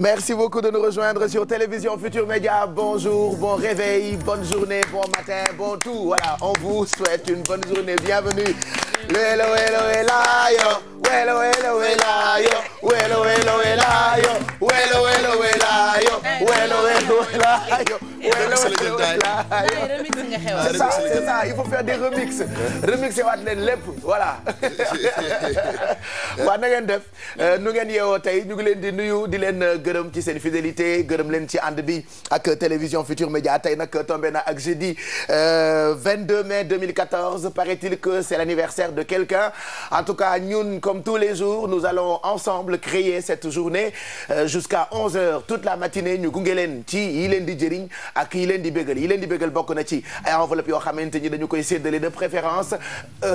Merci beaucoup de nous rejoindre sur Télévision Futur Média. Bonjour, bon réveil, bonne journée, bon matin, bon tout. Voilà, on vous souhaite une bonne journée. Bienvenue. Hello, hello, hello, yo. Hello, hello, hello, yo. Hello, hello, hello, yo. Hello, hello, hello, yo. Hello, hello, hello, yo. C'est ça, il faut faire des remixes. Remixer waat leen lépp, voilà. Waa na ngeen def nu ngeen yeewoo tey ñu ngi leen di nuyu di leen gërëm ci seen fidélité gërëm leen ci ànd bi ak Télévision Futur Média tey nag tombé na ak jeudi 22 mai 2014 paraît-il que c'est l'anniversaire de quelqu'un. En tout cas ñun comme tous les jours nous allons ensemble créer cette journée jusqu'à 11h toute la matinée ñu gunge leen ci yi leen di jëriñ ak yi leen di bégal bokk na ci ay enveloppe yoo xamante ni dañu koy séddale de préférence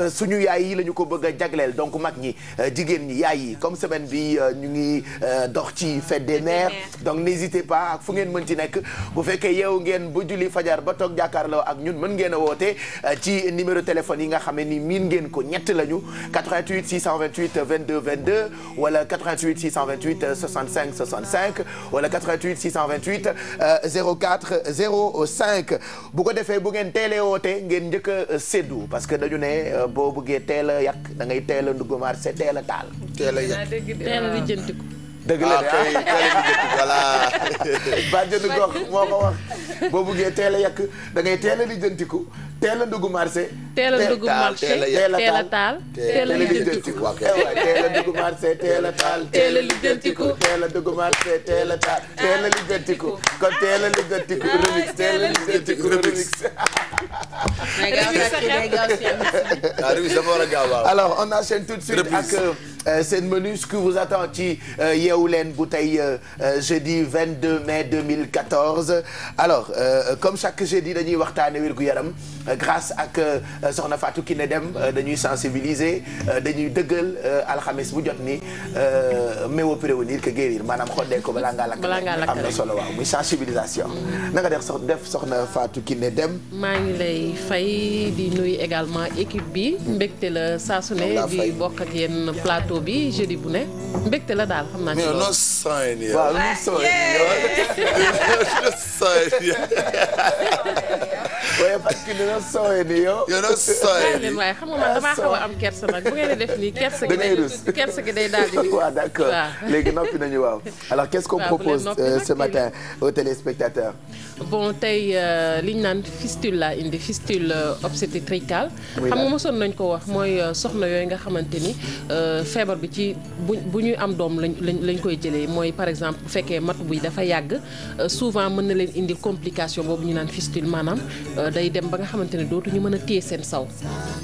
suñu yaay yi la ñu ko bëgg a jagleel donc mag ñi jigéen ñi yaay yi comme semaine bi ñu ngi dox ci fête des mères donc n'hésitez pas ak fu ngeen mën ci nekk bu fekkee yeewu ngeen ba julli fajar ba toog jàkkaarloo ak ñun mën ngeen a woote ci numéro téléphone yi nga xam ne ni miin ngeen ko ñett lañu 88 628 22 22 wala 88 628 65 65 wala 88 628 04 05 bu ko defee bu ngeen teelee woote ngeen njëkk a séddu parce que dañu ne boo bëggee teel a yàq da ngay teel a ndugg marché teel a taal. teel a yàq teel a lijjantiku. dëgg la de teel a lijjantiku voilà. bàjjenu gox moo ko wax boo bëggee teel a yàq da ngay teel a lijjantiku teel a ndugg marché. teel a ndugg marché teel a taal teel a lijjantiku. teel a ndugg marché teel a taal. teel a lijjantiku teel a ndugg marché teel a taal teel a lijjantiku kon teel a lijjantiku remix teel a lijjantiku remix. Alors on enchaîne tout de suite ak seen menu ce qui vous attend ci Yeewu Leen bu tey jeudi 22 mai 2014 alors comme chaque jeudi dañuy waxtaane wér-gu-yaram grâce ak soxna Fatou Kiné Deme dañuy sensibiliser dañuy dëggal alxames bu jot ni mieux vaut prévenir que guérir maanaam xoddee ko balaa ngaa lakk am na solo waaw muy sensibilisation na nga def soxna Fatou Kiné Deme. maa ngi lay fay di nuyu également équipe bi mbégte la saa su ne di bokk ak yéen plateau bi jeudi bu ne mbégte la daal xam naa ci loolu. waaw no sooy waaye parce que dina sooyee ni yow. leen waaye xam nga man damaa xaw a am kersa nag bu ngeen di def nii kersa gi day daal di. waaw d'accord léegi noppi nañu waaw. alors qu'est-ce qu'on propose ce matin aux téléspectateurs. bon tey liñ naan fistule laa indi fistule obstétricale. xam nga mosoon nañ ko wax mooy soxna yooyu nga xamante ni feebar bi ci bu ñuy am doom lañ koy jëlee mooy par exemple bu fekkee matu buy dafa yàgg souvent mën na leen indi complication boobu ñu naan fistule maanaam day dem ba nga xamante ne dootuñu mën a téye seen saw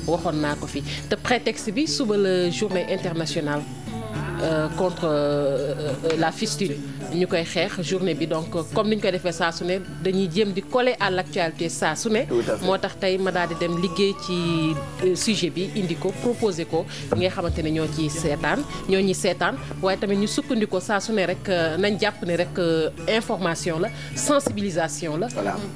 waxoon naa ko fi te prétexte bi suba la journée internationale contre la fistule ñu koy xeex journée bi donc comme ni ñu koy defee saa su ne dañuy jéem di coller à l'actualité saa su ne moo tax tey ma daal di dem liggéey ci sujet bi indi ko proposé ko ñi nga xamante ne ñoo ñuy seetaan waaye tamit ñu sukkandikoo saa su ne rek nañ jàpp ne rek information la sensibilisation la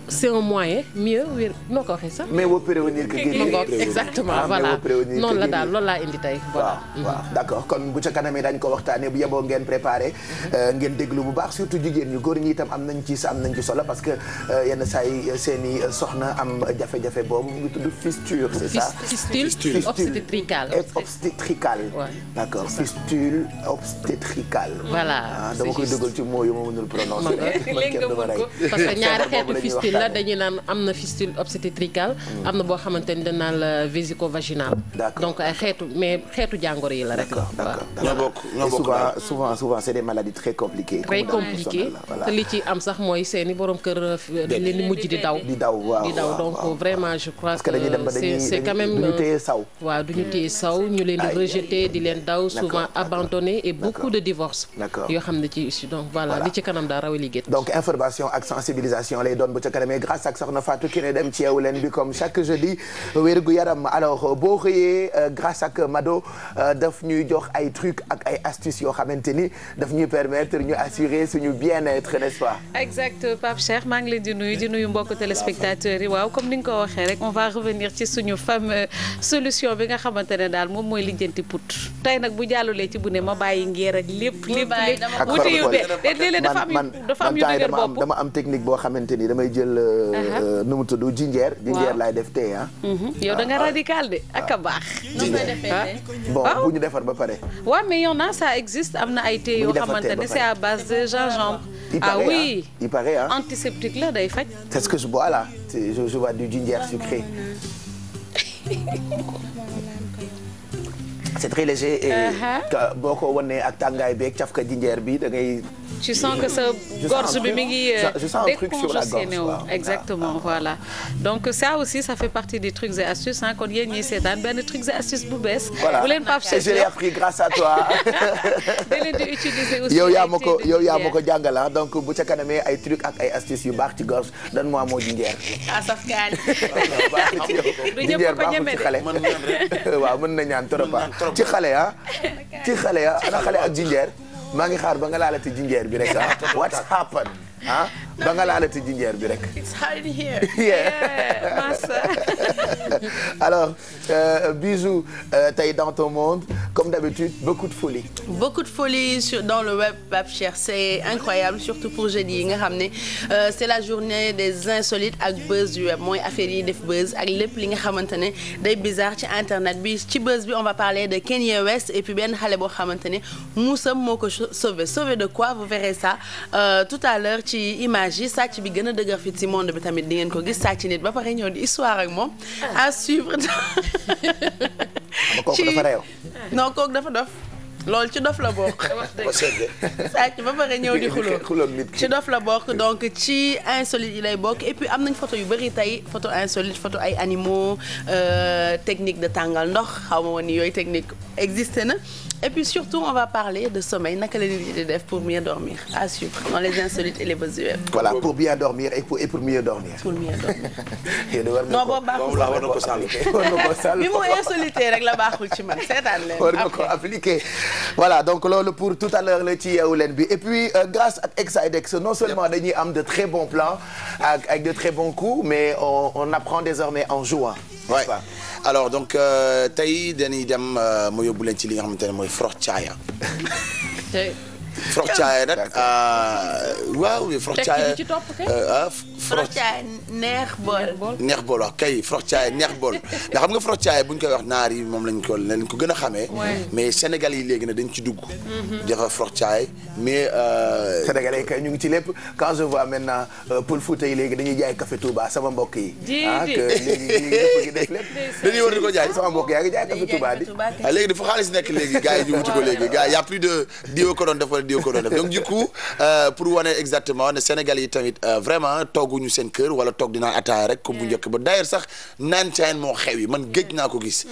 c'est un moyen mieux wér noo ko waxee sax mais boo prévenir que guérir exactement voilà noonu la daal loolu laa indi tey voilà waaw d'accord kon bu ca kanamee dañ ko waxtaanee bu yeboo ngeen préparé ngeen déglu bu baax surtout jigéen ñi góor ñi itam am nañ ci solo parce que yenn saa yi seen i soxna am jafe-jafe boobu mu ngi tudd fistule c'est ça. fistule obstétricale. d'accord fistule obstétricale. voilà dama koy dugal ci mots yu ma mënul prononcer. parce que ñaari xeetu fistule la dañuy naan am na fistule obstétricale. am na boo xamante ni dañ naan la vésico-vaginale. donc ay xeetu jàngoro yi la rek. d'accord souvent c'est des maladies très compliquées. très compliqué te li ci am sax mooy seeni borom kër dañ leen di mujj di daw donc vraiment je crois que c'est quand même duñu téye saw waaw duñu téye saw ñu leen di rejeter di leen daw souvent abandonné et beaucoup de divorces yoo xam ne ci issue donc voilà li ci kanam daa rawe liggéey donc information ak sensibilisation lay doon bu ca kanamee grâce ak soxna Fatou Kiné Deme ci Yeewu Leen bi comme chaque jeudi wérgu yaram alors boo xëyee grâce ak Mado daf ñuy jox ay trucs ak ay astuces yoo xamante ni daf ñuy permettre ñu assurer assurer suñu bien-être n'est-ce pas. exact Pape Cheikh maa ngi leen di nuyu mbokku téléspectateurs yi waaw comme ni nga ko waxee rek on va revenir ci suñu fameux solution bi nga xamante ne daal moom mooy lijjanti put tey nag bu jàllulee ci bu ne ma bàyyi ngeer ak lépp wuti yu léeg-léeg dafa am yu dëgër bopp dama am technique boo xamante ni damay jël nu mu tudd jinjeer laay def tey yow da nga radical de ak a baax bon bu ñu defar ba pare waaw mais yow na ça existe am na ay thé yoo xamante ne c'est à base de gingembre oui il paraît antiseptique la day faj c'est ce que je bois là je bois du ginger sucré c'est très léger et boo ko wanee ak tàngaay beeg cafka jinjeer bi da ngay tu sens que sa gorge bi mi ngi décongestionné wu exactement voilà donc ça aussi ça fait partie des trucs et astuces kon yéen ñiy seetaan benn trucs et astuces bu bees bu leen Pape Cheikh je l'ai appris grâce à toi da leen di utiliser aussi yow yaa ma ko jàngal donc bu ca kanamee ay trucs ak ay astuces yu baax ci gorge donne-moi moo jinjeer saf kaan jinjeer baaxul ci xale waaw mën na ñaan trop ci xale ana xale ak jinjeer maa ngi xaar ba nga laalati jinjeer bi rek what's happened ba nga laalati jinjeer bi rek. It's hot in here. Alors Bijou tey dans ton monde comme d'habitude beaucoup de folie. Beaucoup de folie dans le web Pape Cheikh c'est incroyable surtout pour jeudi yi nga xam ne c'est la journée des insolites ak buzz du web mooy affaire yi def buzz ak lépp li nga xamante ne day bizarre ci internet bi ci buzz bi on va parler de Kanye West et puis benn xale boo xamante ne muusam moo ko sauvé de quoi vous verrez ça tout à l'heure ci image yi sàcc bi gën a dëgër fit ci monde bi tamit di ngeen ko gis sàcc nit ba pare ñëw di histoire ak moom à suivre. kooku dafa réew. non kooku dafa dof. loolu ci dof la bokk. sàcc ba pare ñëw di xuloo ci dof la bokk donc ci insolite yi lay bokk et puis am nañ photo yu bëri tey photo insolite photo ay animaux technique de tàngal ndox xaw ma woon ni yooyu technique existé na et puis surtout on va parler de sommeil naka la nit di def pour mieux dormir à suivre dans les insolites et les buzz du web. Voilà pour bien dormir et pour mieux dormir. pour mieux dormir. non boobu baaxul war na ko sàll. bi mu insolité rek la baaxul ci man seetaan leen. war nga ko appliquer. Voilà donc loolu pour tout à l'heure la ci Yeewu Leen bi et puis grâce à Exidex non seulement dañuy am de très bons plans avec de très bons coups mais on apprend désormais en jouant. Ouais. Alors donc tey dañuy dem ma yóbbu leen ci li nga xamante ne mooy frox caaya. frox caaya nag waaw frox caaya frox caaya neex bool wax kay frox caaya neex bool ndax xam nga frox caaya bu ñu koy wax naar yi moom lañ ko gën a xamee mais Sénégal yi léegi nag dañ ci dugg dafa frox caaya mais Sénégalais yi kay ñu ngi ci lépp quand je vois maintenant Pël Fuuta yi léegi dañuy jaay café Touba sama mbokk yi que léegi def lépp dañuy war di ko jaay sama mbokk yaa ngi jaay café Touba di léegi dafa xaalis nekk léegi gars yi ñu wuti ko léegi gars y a plus de diwo ko doon def wala diwo ko doon def donc du coup pour wane exactement ne Sénégal yi tamit vraiment tooguñu seen kër wala toog dinaa ataaya rek comme bu njëkk ba d'ailleurs sax naan caay moo xew yi man géej naa ko gis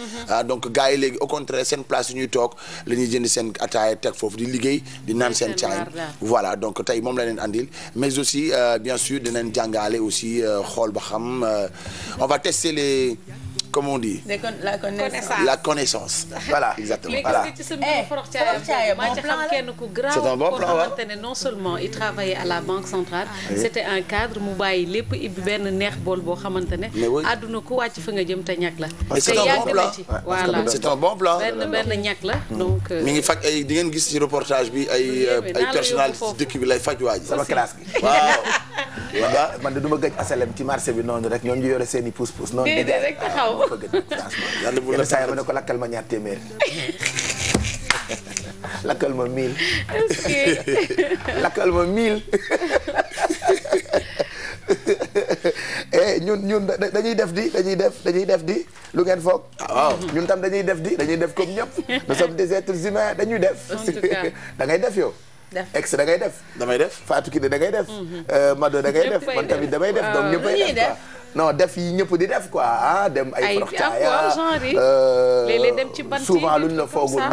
donc gars yi léegi au contraire seen place yu ñuy toog la ñuy jënd seen ataaya teg foofu di liggéey di naan seen caay voilà donc tey moom la leen andil mais aussi bien sûr dinañ jàngale aussi xool ba xam on va tester les comment on dit la connaissance voilà exactement voilà c'est un bon plan non seulement il travaillait à la banque centrale c'était un cadre mu bàyyi lépp ibbi benn neex bool boo xamante ne àdduna ku wàcc fa nga jëm te ñàkk la c'est un bon plan voilà c'est un bon plan benn ñàkk la donc mi ngi faj ay di ngeen gis ci reportage bi ay personnalité dëkk bi lay faj waaj sama classe gi waaw man de du ma gëj asalem ci marché bi noonu rek ñoom ñu yore seen i pousse-pousse noonu di jaay fa gëj franchement yenn saa yi ma ne ko lakkal ma ñaar téeméer lakkal ma 1000 lakkal ma 1000 ñun dañuy def di lu ngeen foog waaw ñun tam dañuy def comme ñëpp nous sommes des êtres humains dañuy def da ngay def yow ex da ngay def damay def Fatou Kiné da ngay def Mado da ngay def man tamit damay def donc ñëppay def non def yi ñëpp di def quoi dem ay frox caaya léeg-léeg dem ci bant souvent luñ la foogul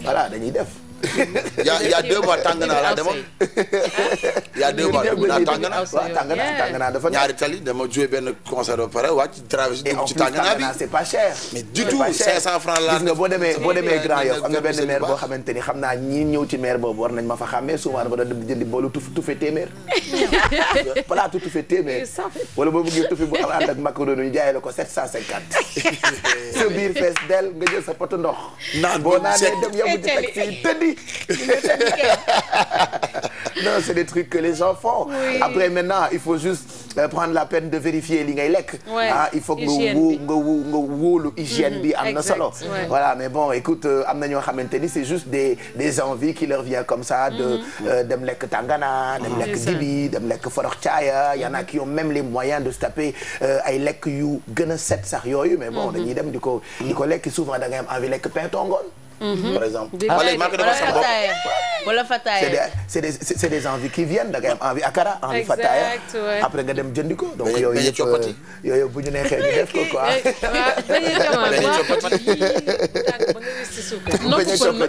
voilà dañuy def y a 2 mois Tangana laa demoon. y a 2 mois Tangana. Tangana dafa ñaari tali dama joué benn concert ba pare wàcc traversé dugg ci Tangana bi. c'est pas cher. mais du tout 500 francs laa. gis nga boo demee Grand Yoff am na benn maire boo xamante ni xam naa ñi ñëw ci maire boobu war nañ ma fa xàmmee souvent dafa doon jëndi boolu tufe téeméer. palaatu tufe téeméer. wala boo bëggee tufe bu am ànd ak macaroni ñu jaayee la ko 750. sa biir fees del nga jël sa poto ndox. boo naanee dem yóbbu ci taxi yi tëddi. non c'est des trucs que les gens font. Oui. Après maintenant il faut juste prendre la peine de vérifier li ngay lekk. Il faut que nga wóolu hygiène bi am na solo. Voilà mais bon écoute am na ñoo xamante ni c'est juste des envies qui leur vient comme ça de dem lekk Tangana dem lekk Dibi dem lekk Forox Caaya y en a qui ont même les moyens de se taper ay lekk yu gën a set sax yooyu mais bon dañuy dem di ko lekk souvent da ngay am envie lekk pain tongool par exemple. wala fataaya. c'est des envies qui viennent da ngay am envie akara envie fataaya après nga dem jëndi ko donc yooyu yëpp bu ñu neexee ñu def ko quoi.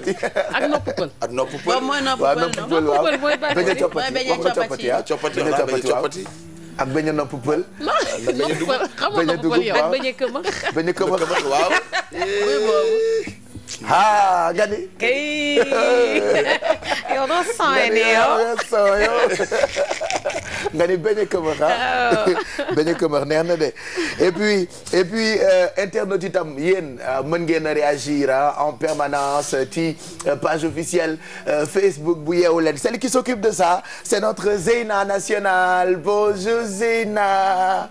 ak nopp pël. mooy nopp pël waaw bañ a coppati coppati ak bañ a nopp pël. bañ a dugub waaw bañ a këmax waaw. ah gani. yow doo sooy yow nga ni bañ a këmax bañ a këmax neex na de et puis internautes itam yéen mën ngeen a réagir en permanence ci page officielle Facebook bu Yeewu Leen. Celle qui s'occupe de ça c'est notre Zeyna nationale. Bonjour Zeyna.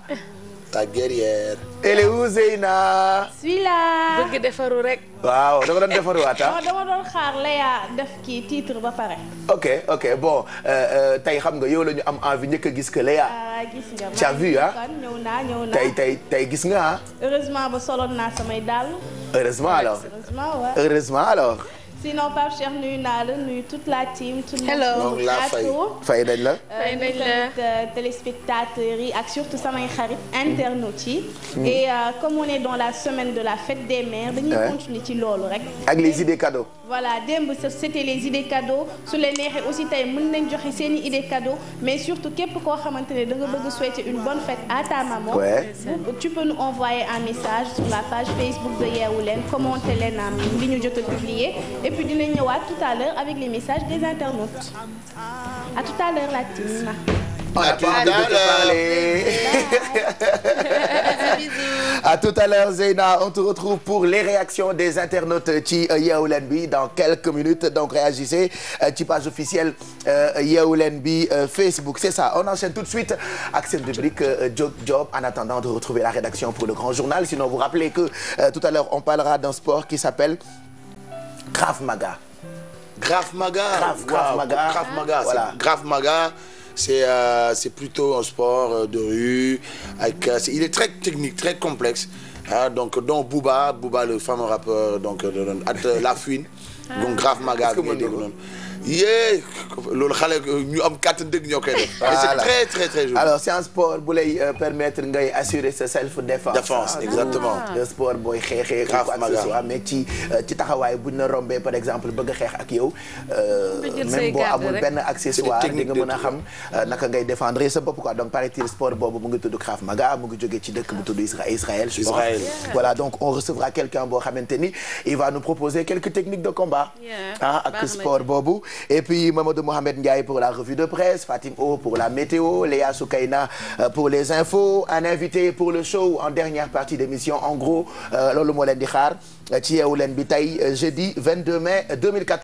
ta guerrière. Elle est où Zeyna? suis là. bëgg defaru rek. waaw dama doon defaruwaat ah. dama doon xaar Léa def kii titre ba pare. ok bon tey xam nga yow la ñu am envie njëkk a gis que Léa. gis nga tu as vu ah. ñëw naa tey gis nga ah. heureusement ba soloon naa samay dàll. heureusement alors. sinon Pape Cheikh nuyu naa la nuyu toute la team. hello fay nañ la. téléspectateurs yi ak surtout samay xarit internautes yi. et comme on est dans la semaine de la fête des mères. dañuy continuer ci loolu rek. ak les idées cadeaux. voilà démb c'était les idées cadeaux su leen neexee aussi tey mën nañ joxe seeni idées cadeaux mais surtout képp koo xamante ne da nga bëgg souhaiter une bonne fête à ta maman. tu peux nous envoyer un message sur la page Facebook de Yeewu Leen commenter leen li ñu jot a publier. Et puis dinañ ñëwaat tout à l'heure avec les messages des internautes. À tout à l'heure la team. On a pas envie de te parler. À tout à l'heure Zeyna, on te retrouve pour les réactions des internautes ci Yeewu Leen bi dans quelques minutes. Donc réagissez ci page officielle Yeewu Leen bi Facebook. C'est ça, on enchaîne tout de suite avec cette rubrique Job en attendant de retrouver la rédaction pour le grand journal. Sinon vous rappelez que tout à l'heure on parlera d'un sport qui s'appelle Krav Maga. Krav Maga. Voilà. Krav Maga, c'est plutôt un sport de rue avec il est très technique, très complexe. Donc dont Booba le fameux rappeur donc La Fouine. Donc Krav Maga bi nga dégg noonu. loolu xale ñu am kàttan dëgg ñoo koy def. mais c'est très très très joli. Alors c'est un sport bu lay permettre ngay assurer sa self défense. Exactement. le sport booy xeexee. Krav Maga mais ci taxawaay buñ la rombee par exemple bëgg a xeex ak yow. même boo amul benn accessoire di nga mën a xam naka ngay défendre sa bopp quoi donc paraît-il sport boobu mu ngi tudd Krav Maga mu ngi jógee ci dëkk bu tudd Israël. je pense voilà donc on recevra quelqu'un boo xamante ni il va nous proposer quelques techniques de combat. ak sport boobu. Et puis Mamadou Mohamed Ndiaye pour la revue de presse, Fatim O pour la météo, Léa Soukaina pour les infos, un invité pour le show en dernière partie d'émission. En gros loolu moo leen di xaar ci Yeewu Leen bi tey jeudi 22 mai 2014.